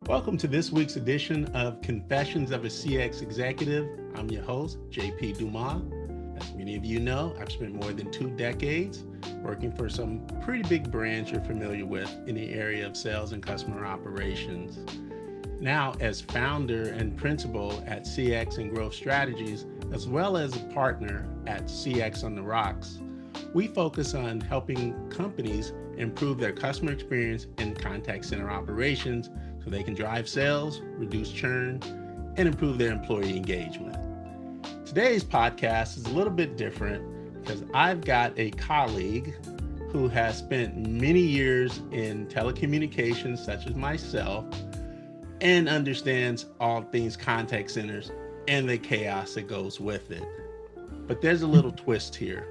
Welcome to this week's edition of Confessions of a CX Executive. I'm your host, JP Dumas. As many of you know, I've spent more than 2 decades working for some pretty big brands you're familiar with in the area of sales and customer operations. Now, as founder and principal at CX and Growth Strategies, as well as a partner at CX on the Rocks, we focus on helping companies improve their customer experience in contact center operations so they can drive sales, reduce churn, and improve their employee engagement. Today's podcast is a little bit different because I've got a colleague who has spent many years in telecommunications, such as myself, and understands all things contact centers and the chaos that goes with it. But there's a little twist here.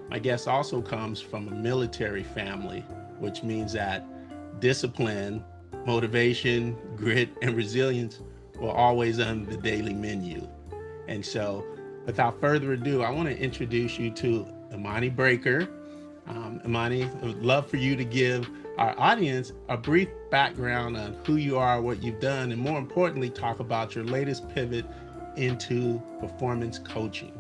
My guest also comes from a military family, which means that discipline, motivation, grit, and resilience were always on the daily menu. And so, without further ado, I want to introduce you to Imani Breaker. Imani, I would love for you to give our audience a brief background on who you are, what you've done, and more importantly, talk about your latest pivot into performance coaching.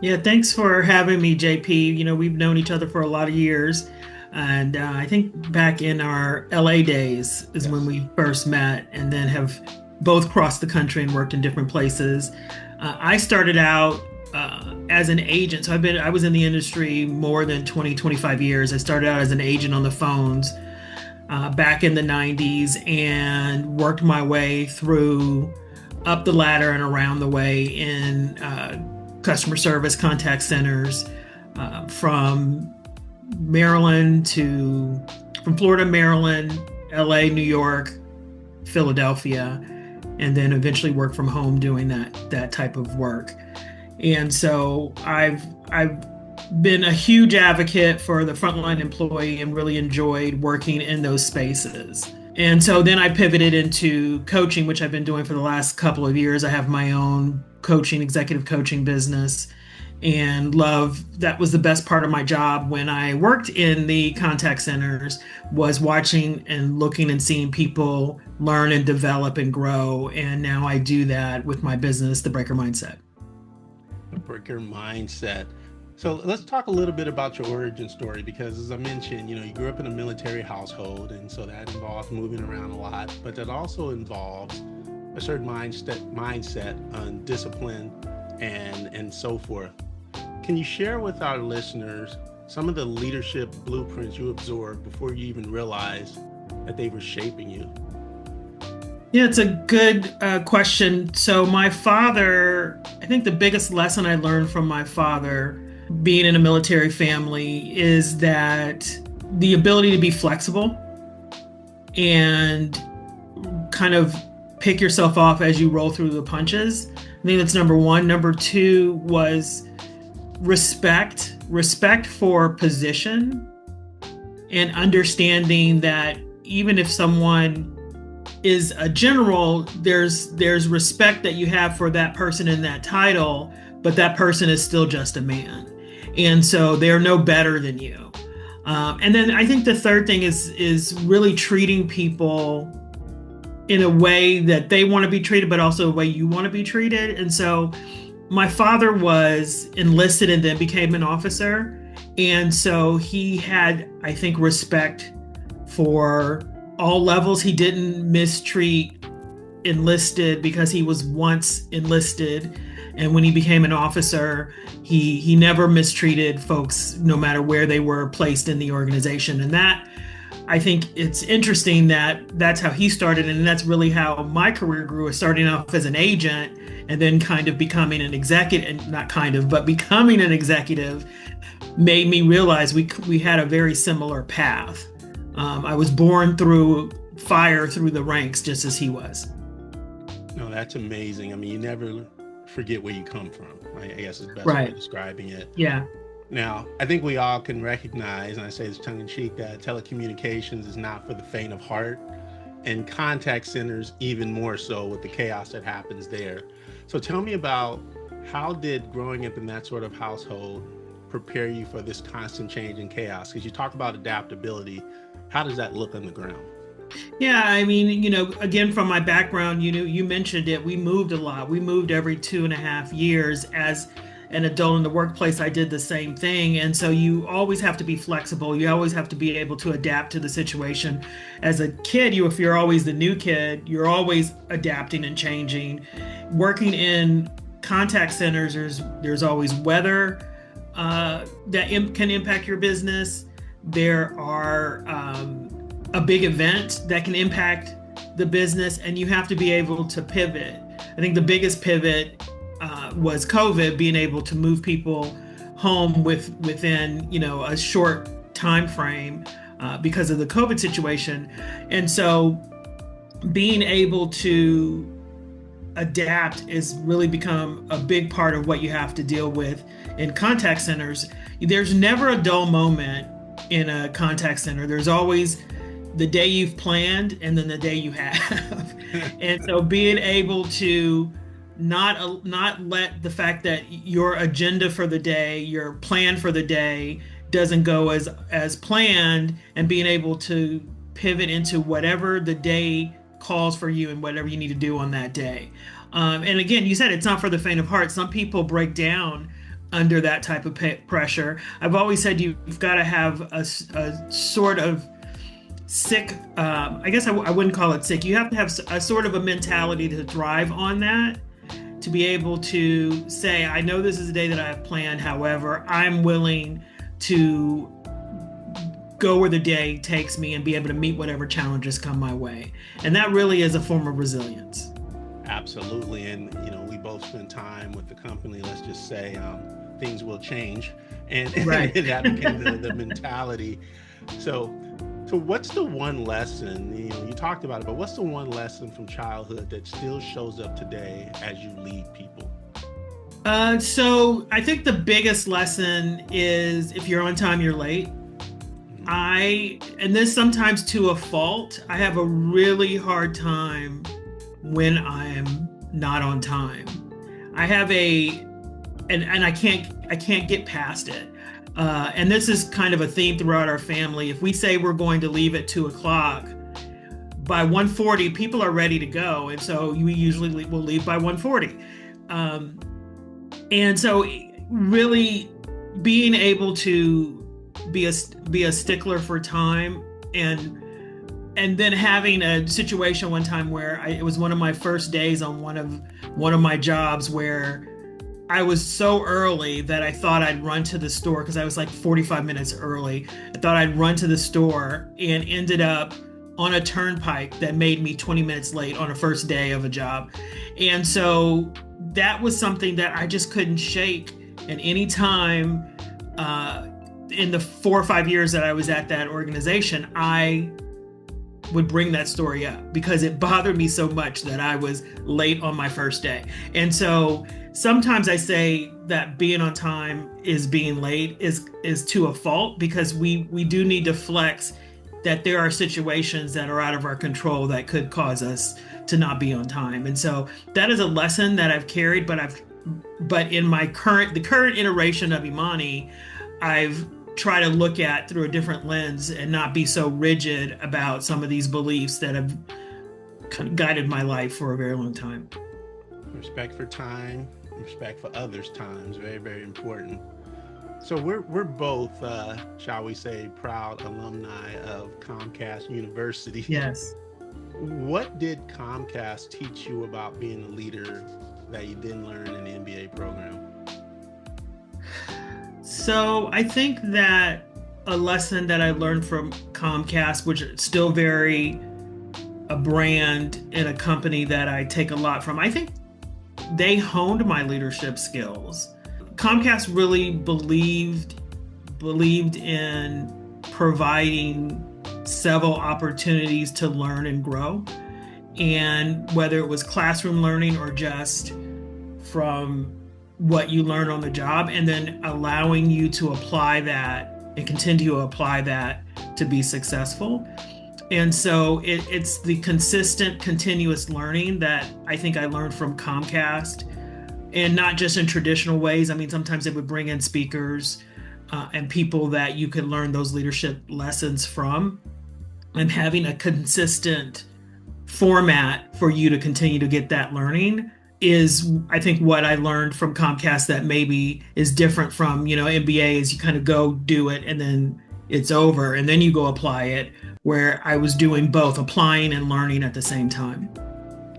Yeah, thanks for having me, JP. You know, we've known each other for a lot of years. And I think back in our LA days is when we first met, and then have both crossed the country and worked in different places. I started out as an agent. So I was in the industry more than 25 years. I started out as an agent on the phones back in the 90s and worked my way through up the ladder and around the way in customer service contact centers from Florida, Maryland, LA, New York, Philadelphia, and then eventually work from home doing that type of work. And so I've been a huge advocate for the frontline employee and really enjoyed working in those spaces. And so then I pivoted into coaching, which I've been doing for the last couple of years. I have my own executive coaching business, and that was the best part of my job when I worked in the contact centers, was watching and looking and seeing people learn and develop and grow. And now I do that with my business, The Breaker Mindset. The Breaker Mindset. So let's talk a little bit about your origin story, because as I mentioned, you grew up in a military household, and so that involves moving around a lot, but that also involves a certain mindset on discipline and so forth. Can you share with our listeners some of the leadership blueprints you absorbed before you even realized that they were shaping you? Yeah, it's a good question. So my father, I think the biggest lesson I learned from my father, being in a military family, is that the ability to be flexible and kind of pick yourself off as you roll through the punches. I think that's number one. Number two was respect for position, and understanding that even if someone is a general, there's respect that you have for that person in that title, but that person is still just a man. And so they're no better than you. And then I think the third thing is really treating people in a way that they want to be treated, but also a way you want to be treated. And so my father was enlisted and then became an officer. And so he had, I think, respect for all levels. He didn't mistreat enlisted because he was once enlisted. And when he became an officer, he never mistreated folks, no matter where they were placed in the organization. And that, I think it's interesting that that's how he started. And that's really how my career grew, starting off as an agent and then kind of becoming an executive, becoming an executive made me realize we had a very similar path. I was born through fire through the ranks, just as he was. No, that's amazing. I mean, you never forget where you come from, right? I guess is the best way of describing it. Yeah. Now, I think we all can recognize, and I say this tongue in cheek, that telecommunications is not for the faint of heart, and contact centers even more so with the chaos that happens there. So tell me about, how did growing up in that sort of household prepare you for this constant change and chaos? Because you talk about adaptability. How does that look on the ground? Yeah, I mean, again, from my background, you mentioned it. We moved a lot. We moved every 2.5 years. As an adult in the workplace, I did the same thing. And so you always have to be flexible. You always have to be able to adapt to the situation. As a kid, if you're always the new kid, you're always adapting and changing. Working in contact centers, there's always weather that can impact your business. There are a big event that can impact the business, and you have to be able to pivot. I think the biggest pivot was COVID, being able to move people home within a short time frame because of the COVID situation. And so being able to adapt has really become a big part of what you have to deal with in contact centers. There's never a dull moment in a contact center. There's always the day you've planned and then the day you have. And so being able to not let the fact that your agenda for the day, your plan for the day doesn't go as planned, and being able to pivot into whatever the day calls for you and whatever you need to do on that day. And again, you said it's not for the faint of heart. Some people break down under that type of pressure. I've always said you've got to have a sort of sick, I guess I wouldn't call it sick. You have to have a sort of a mentality to thrive on that, to be able to say, I know this is a day that I have planned. However, I'm willing to go where the day takes me and be able to meet whatever challenges come my way. And that really is a form of resilience. Absolutely. And, we both spend time with the company. Let's just say things will change. And Right. that became the mentality. So what's the one lesson, you talked about it, but what's the one lesson from childhood that still shows up today as you lead people? So I think the biggest lesson is if you're on time, you're late. And this sometimes to a fault, I have a really hard time when I'm not on time. I have and I can't get past it. And this is kind of a theme throughout our family. If we say we're going to leave at 2:00, by 1:40, people are ready to go. And so we usually will leave by 1:40. And so really being able to be a stickler for time, and then having a situation one time where it was one of my first days on one of my jobs where I was so early that I thought I'd run to the store, because I was like 45 minutes early. I thought I'd run to the store and ended up on a turnpike that made me 20 minutes late on a first day of a job. And so that was something that I just couldn't shake. And any time in the 4 or 5 years that I was at that organization, I would bring that story up because it bothered me so much that I was late on my first day. And so sometimes I say that being on time is being late is to a fault, because we do need to flex that there are situations that are out of our control that could cause us to not be on time. And so that is a lesson that I've carried, but in the current iteration of Imani, I've tried to look at through a different lens and not be so rigid about some of these beliefs that have kind of guided my life for a very long time. Respect for time, respect for others' time is very, very important. So we're both, shall we say, proud alumni of Comcast University. Yes. What did Comcast teach you about being a leader that you didn't learn in the MBA program? So I think that a lesson that I learned from Comcast, which is still very a brand and a company that I take a lot from, I think they honed my leadership skills. Comcast really believed in providing several opportunities to learn and grow. And whether it was classroom learning or just from what you learn on the job, and then allowing you to apply that and continue to apply that to be successful. And so it's the consistent, continuous learning that I think I learned from Comcast, and not just in traditional ways. I mean, sometimes they would bring in speakers and people that you could learn those leadership lessons from. and having a consistent format for you to continue to get that learning is, I think, what I learned from Comcast that maybe is different from, MBA is you kind of go do it and then it's over and then you go apply it, where I was doing both, applying and learning at the same time.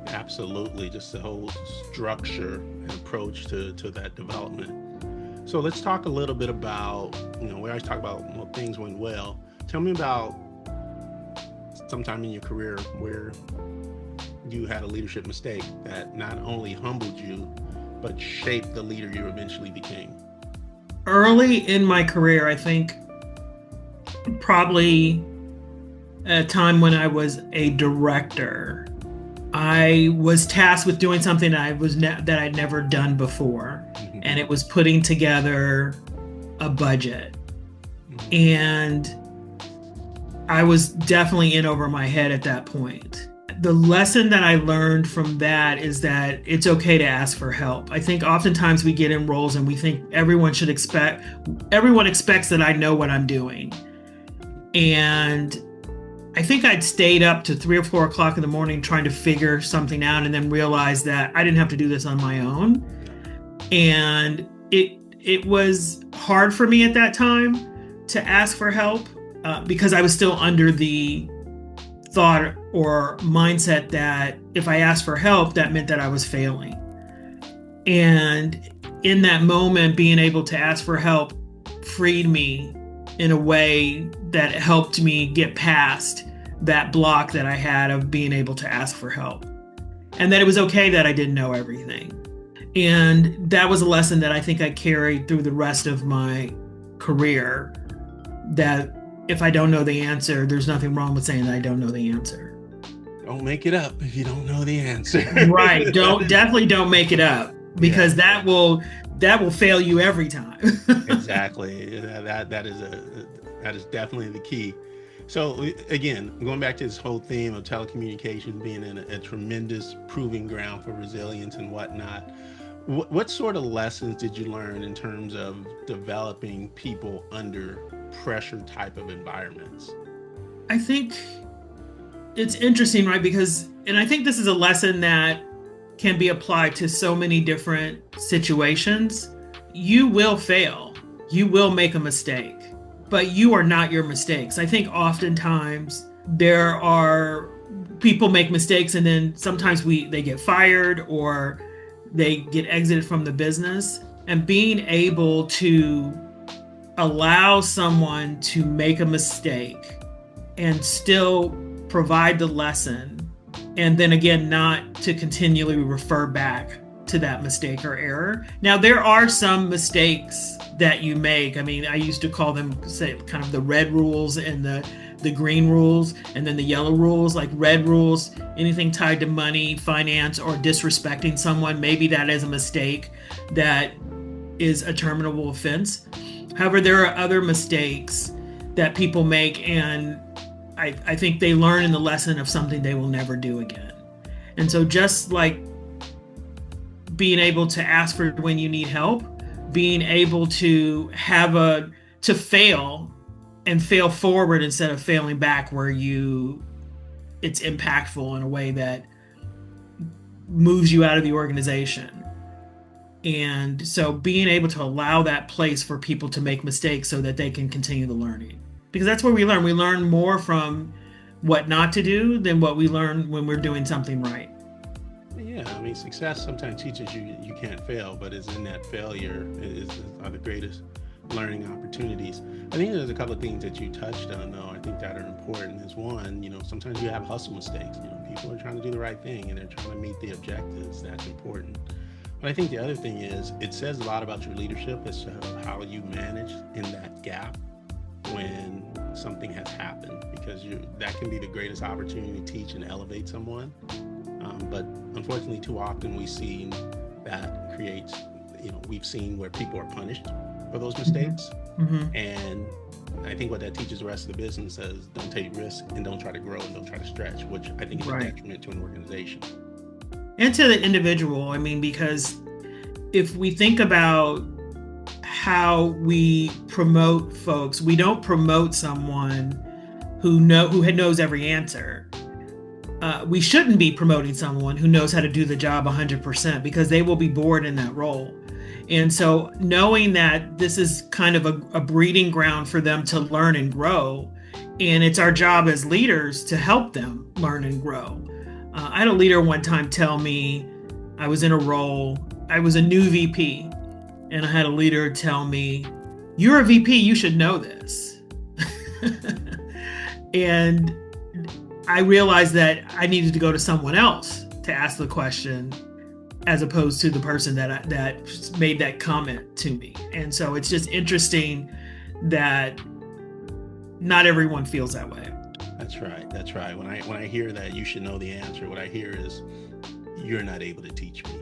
Absolutely. Just the whole structure and approach to that development. So let's talk a little bit about, we always talk about things went well. Tell me about sometime in your career where you had a leadership mistake that not only humbled you, but shaped the leader you eventually became. Early in my career, I think probably a time when I was a director, I was tasked with doing something that I'd never done before, and it was putting together a budget. And I was definitely in over my head at that point. The lesson that I learned from that is that it's okay to ask for help. I think oftentimes we get in roles and we think everyone expects that I know what I'm doing. And I think I'd stayed up to 3 or 4 o'clock in the morning trying to figure something out, and then realized that I didn't have to do this on my own. And it was hard for me at that time to ask for help because I was still under the thought or mindset that if I asked for help, that meant that I was failing. And in that moment, being able to ask for help freed me in a way that helped me get past that block that I had of being able to ask for help. And that it was okay that I didn't know everything. And that was a lesson that I think I carried through the rest of my career, that if I don't know the answer, there's nothing wrong with saying that I don't know the answer. Don't make it up if you don't know the answer. Right. Definitely don't make it up, because that will fail you every time. Exactly. That is definitely the key. So again, going back to this whole theme of telecommunications being a tremendous proving ground for resilience and whatnot, what sort of lessons did you learn in terms of developing people under pressure type of environments? I think it's interesting, right? And I think this is a lesson that can be applied to so many different situations. You will fail. You will make a mistake, but you are not your mistakes. I think oftentimes there are people make mistakes, and then sometimes they get fired or they get exited from the business. And being able to allow someone to make a mistake and still provide the lesson, and then again, not to continually refer back to that mistake or error. Now, there are some mistakes that you make. I mean, I used to call them, say, kind of the red rules and the green rules, and then the yellow rules. Like red rules, anything tied to money, finance, or disrespecting someone, maybe that is a mistake that is a terminable offense. However, there are other mistakes that people make, and I think they learn in the lesson of something they will never do again. And so just like being able to ask for when you need help, being able to fail and fail forward instead of failing back, where it's impactful in a way that moves you out of the organization. And so being able to allow that place for people to make mistakes so that they can continue the learning. Because that's where we learn. We learn more from what not to do than what we learn when we're doing something right. Yeah, I mean, success sometimes teaches you can't fail, but it's in that failure are the greatest learning opportunities. I think there's a couple of things that you touched on, though, I think that are important. Is one, sometimes you have hustle mistakes. People are trying to do the right thing and they're trying to meet the objectives. That's important. But I think the other thing is, it says a lot about your leadership as to how you manage in that gap when something has happened, because that can be the greatest opportunity to teach and elevate someone. But unfortunately, too often we see that creates, we've seen where people are punished for those mistakes. Mm-hmm. And I think what that teaches the rest of the business is don't take risks and don't try to grow and don't try to stretch, which I think is a detriment to an organization. And to the individual, I mean, because if we think about how we promote folks, we don't promote someone who knows every answer. We shouldn't be promoting someone who knows how to do the job 100% because they will be bored in that role. And so knowing that this is kind of a breeding ground for them to learn and grow, and it's our job as leaders to help them learn and grow. I had a leader one time tell me, I was in a role, I was a new VP, and I had a leader tell me, "You're a VP, you should know this." And I realized that I needed to go to someone else to ask the question, as opposed to the person that made that comment to me. And so it's just interesting that not everyone feels that way. That's right. That's right. When I hear that you should know the answer, what I hear is you're not able to teach me.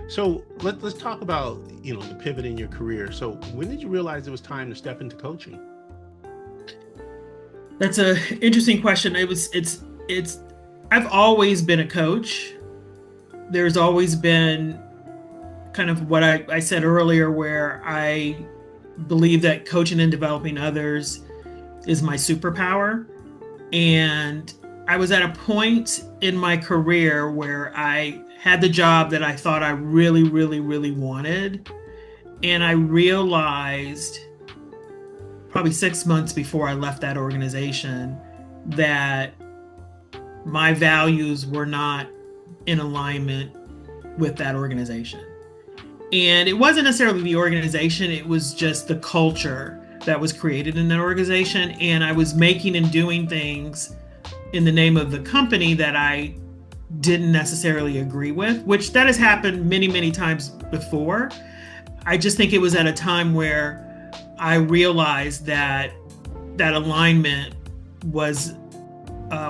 So let's talk about the pivot in your career. So when did you realize it was time to step into coaching? That's an interesting question. I've always been a coach. There's always been kind of what I said earlier, where I believe that coaching and developing others is my superpower. And I was at a point in my career where I had the job that I thought I really, really, really wanted. And I realized probably 6 months before I left that organization that my values were not in alignment with that organization. And it wasn't necessarily the organization, it was just the culture that was created in that organization. And I was making and doing things in the name of the company that I didn't necessarily agree with, which that has happened many, many times before. I just think it was at a time where I realized that alignment was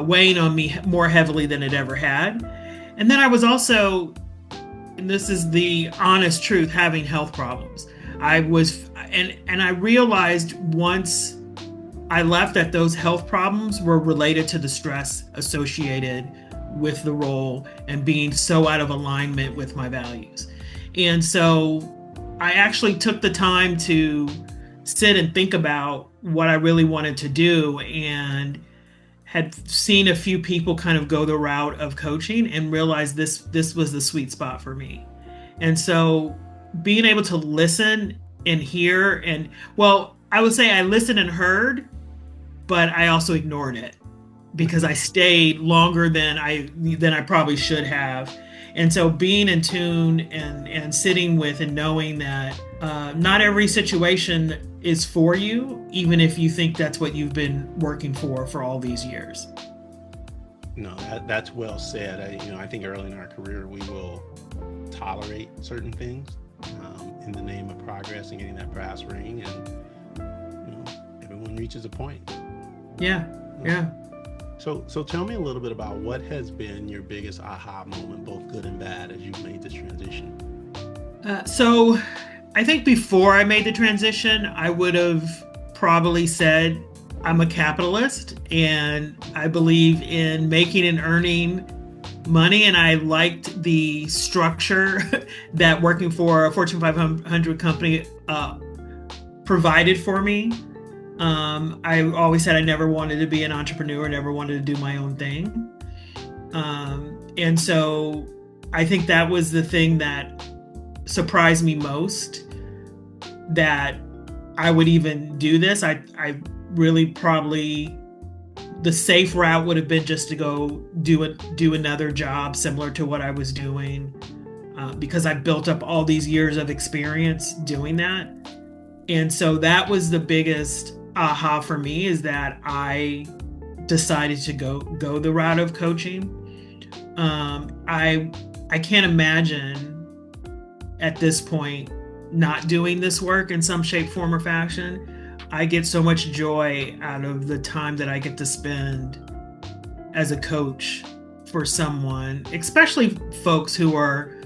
weighing on me more heavily than it ever had. And then I was also, and this is the honest truth, having health problems. I realized once I left that those health problems were related to the stress associated with the role and being so out of alignment with my values. And so I actually took the time to sit and think about what I really wanted to do, and had seen a few people kind of go the route of coaching and realized this was the sweet spot for me. And so being able to listen and hear, and I would say I listened and heard, but I also ignored it because I stayed longer than I probably should have. And so being in tune and sitting with and knowing that not every situation is for you, even if you think that's what you've been working for all these years. No, that's well said. I think early in our career, we will tolerate certain things in the name of progress and getting that brass ring, and everyone reaches a point. Yeah. So tell me a little bit about what has been your biggest aha moment, both good and bad, as you've made this transition. So I think before I made the transition, I would have probably said I'm a capitalist and I believe in making and earning money, and I liked the structure that working for a Fortune 500 company provided for me. I always said I never wanted to be an entrepreneur, never wanted to do my own thing. And so I think that was the thing that surprised me most, that I would even do this. I really probably, the safe route would have been just to go do another job similar to what I was doing, because I built up all these years of experience doing that. And so that was the biggest aha for me, is that I decided to go the route of coaching. I can't imagine at this point not doing this work in some shape, form, or fashion. I get so much joy out of the time that I get to spend as a coach for someone, especially folks who are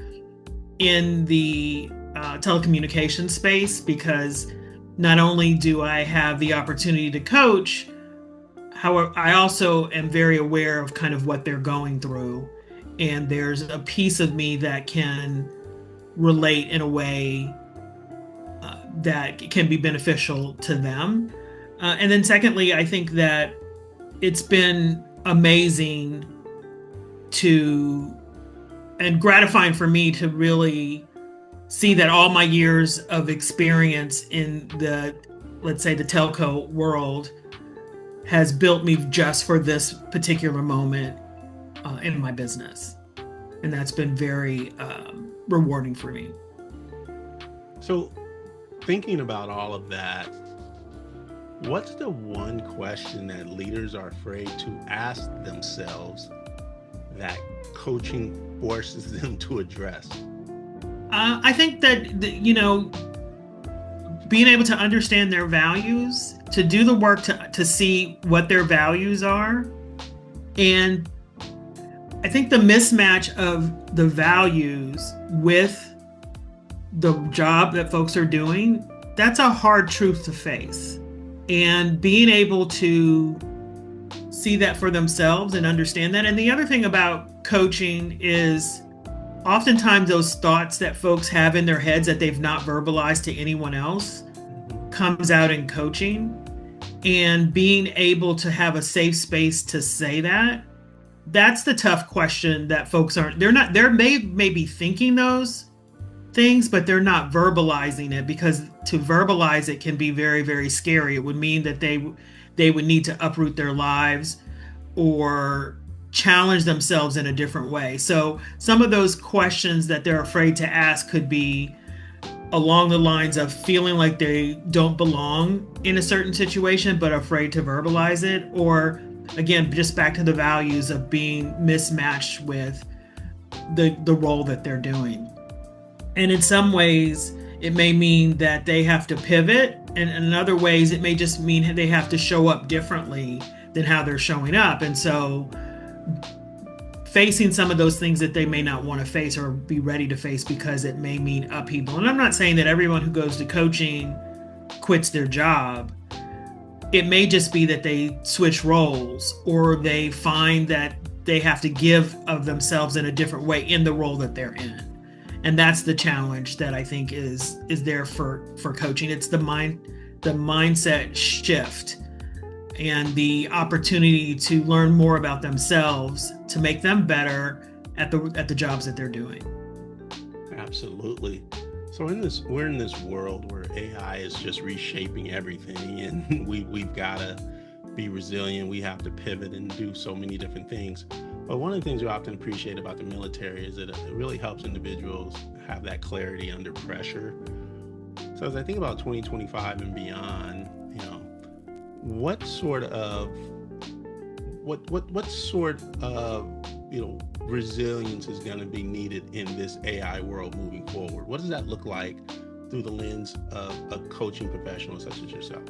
in the telecommunications space, because not only do I have the opportunity to coach, however, I also am very aware of kind of what they're going through. And there's a piece of me that can relate in a way that can be beneficial to them. And then secondly, I think that it's been amazing and gratifying for me to really see that all my years of experience in let's say the telco world has built me just for this particular moment in my business. And that's been very rewarding for me. So, thinking about all of that, what's the one question that leaders are afraid to ask themselves that coaching forces them to address? I think that, being able to understand their values, to do the work to see what their values are. And I think the mismatch of the values with the job that folks are doing, that's a hard truth to face. And being able to see that for themselves and understand that. And the other thing about coaching is oftentimes those thoughts that folks have in their heads that they've not verbalized to anyone else comes out in coaching. And being able to have a safe space to say that's the tough question that folks may be thinking those things, but they're not verbalizing it, because to verbalize it can be very, very scary. It would mean that they would need to uproot their lives or challenge themselves in a different way. So some of those questions that they're afraid to ask could be along the lines of feeling like they don't belong in a certain situation, but afraid to verbalize it. Or again, just back to the values of being mismatched with the role that they're doing. And in some ways, it may mean that they have to pivot. And in other ways, it may just mean they have to show up differently than how they're showing up. And so facing some of those things that they may not want to face or be ready to face, because it may mean upheaval. And I'm not saying that everyone who goes to coaching quits their job. It may just be that they switch roles, or they find that they have to give of themselves in a different way in the role that they're in. And that's the challenge that I think is there for coaching. It's the mindset shift and the opportunity to learn more about themselves to make them better at the jobs that they're doing. Absolutely. So we're in this world where AI is just reshaping everything, and we've got to be resilient. We have to pivot and do so many different things. But one of the things we often appreciate about the military is that it really helps individuals have that clarity under pressure. So as I think about 2025 and beyond, what sort of resilience is going to be needed in this AI world moving forward? What does that look like through the lens of a coaching professional such as yourself?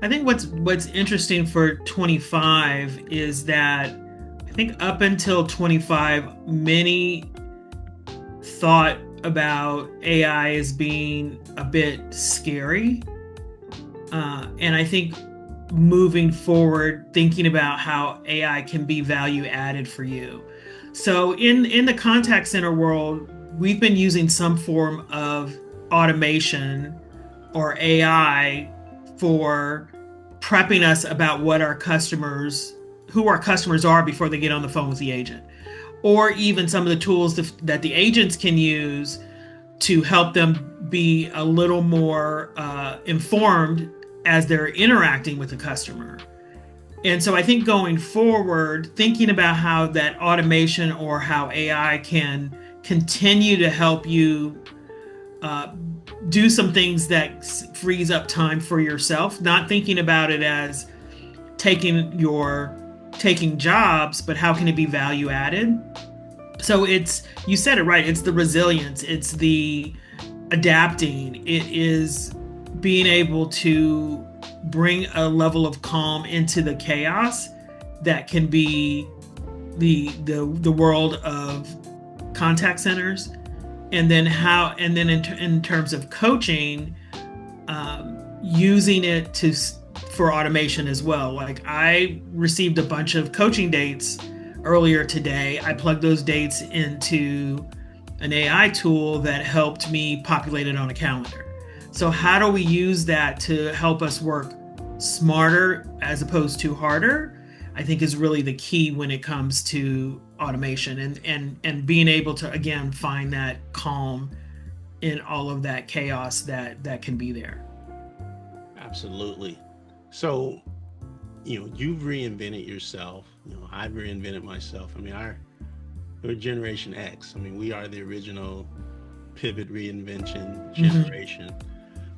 I think what's interesting for 25 is that I think up until 25, many thought about AI as being a bit scary. And I think moving forward, thinking about how AI can be value added for you. So in the contact center world, we've been using some form of automation or AI for prepping us about who our customers are before they get on the phone with the agent, or even some of the tools that the agents can use to help them be a little more informed as they're interacting with the customer. And so I think going forward, thinking about how that automation or how AI can continue to help you do some things that frees up time for yourself, not thinking about it as taking jobs, but how can it be value added? So you said it right, it's the resilience, it's the adapting, it is being able to bring a level of calm into the chaos that can be the world of contact centers. And then in terms of coaching, using it for automation as well. Like I received a bunch of coaching dates earlier today. I plugged those dates into an AI tool that helped me populate it on a calendar. So how do we use that to help us work smarter as opposed to harder, I think is really the key when it comes to automation and being able to, again, find that calm in all of that chaos that can be there. Absolutely. So, you've reinvented yourself. I've reinvented myself. I mean, we're Generation X. I mean, we are the original pivot reinvention generation.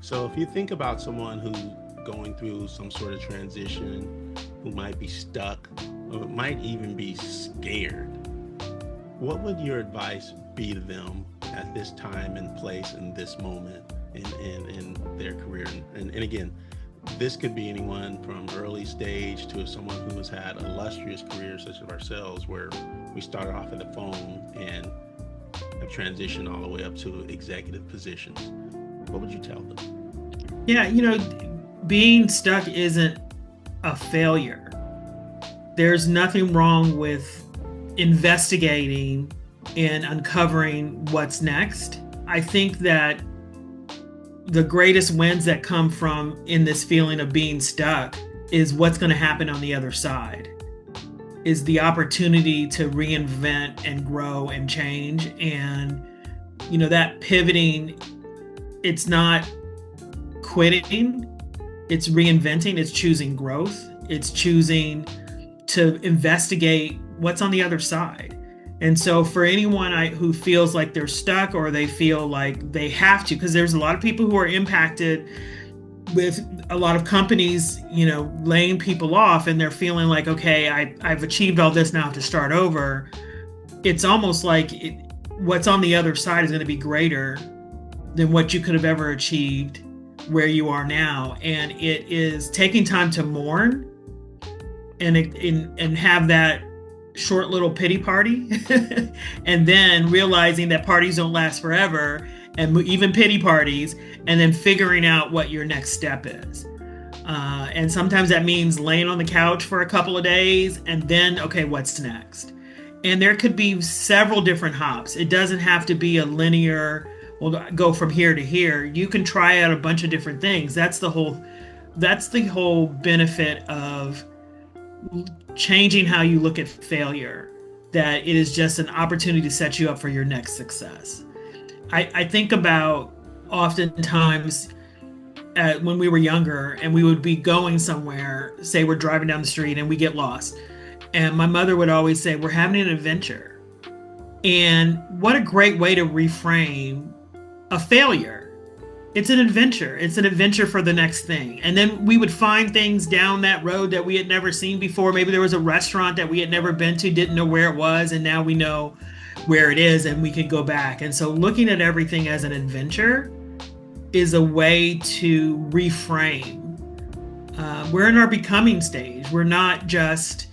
So if you think about someone who's going through some sort of transition, who might be stuck, or might even be scared, what would your advice be to them at this time and place in this moment in their career? And again, this could be anyone from early stage to someone who has had illustrious careers such as ourselves, where we started off at the phone and have transitioned all the way up to executive positions. What would you tell them? Yeah, being stuck isn't a failure. There's nothing wrong with investigating and uncovering what's next. I think that the greatest wins that come from in this feeling of being stuck is what's going to happen on the other side, is the opportunity to reinvent and grow and change. And, that pivoting, it's not quitting, it's reinventing, it's choosing growth, it's choosing to investigate what's on the other side. And so for anyone who feels like they're stuck or they feel like they have to, because there's a lot of people who are impacted with a lot of companies, laying people off, and they're feeling like, okay, I've achieved all this, now I have to start over. It's almost like what's on the other side is going to be greater than what you could have ever achieved where you are now. And it is taking time to mourn and have that short little pity party and then realizing that parties don't last forever, and even pity parties, and then figuring out what your next step is. And sometimes that means laying on the couch for a couple of days and then, okay, what's next? And there could be several different hops. It doesn't have to be a linear, well, go from here to here. You can try out a bunch of different things. That's the whole benefit of changing how you look at failure, that it is just an opportunity to set you up for your next success. I think about oftentimes when we were younger and we would be going somewhere, say we're driving down the street and we get lost. And my mother would always say, we're having an adventure. And what a great way to reframe a failure. It's an adventure. It's an adventure for the next thing. And then we would find things down that road that we had never seen before. Maybe there was a restaurant that we had never been to, didn't know where it was, and now we know where it is and we can go back. And so looking at everything as an adventure is a way to reframe. We're in our becoming stage. We're not just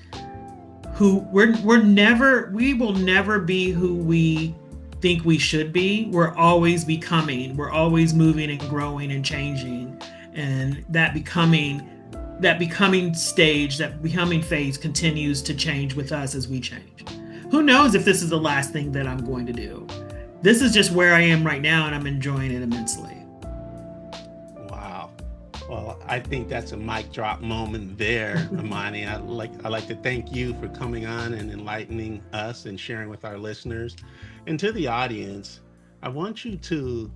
we will never be who we think we should be. We're always becoming. We're always moving and growing and changing. And that becoming stage, that becoming phase continues to change with us as we change. Who knows if this is the last thing that I'm going to do? This is just where I am right now, and I'm enjoying it immensely. Wow. Well, I think that's a mic drop moment there, Imani. I'd like to thank you for coming on and enlightening us and sharing with our listeners. And to the audience, I want you to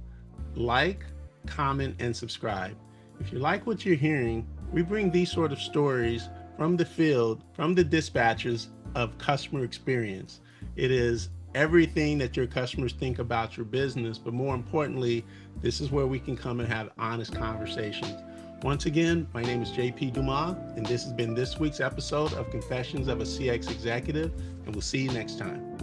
like, comment, and subscribe. If you like what you're hearing, we bring these sort of stories from the field, from the dispatches of customer experience. It is everything that your customers think about your business, but more importantly, this is where we can come and have honest conversations. Once again, my name is JP Dumas, and this has been this week's episode of Confessions of a CX Executive, and we'll see you next time.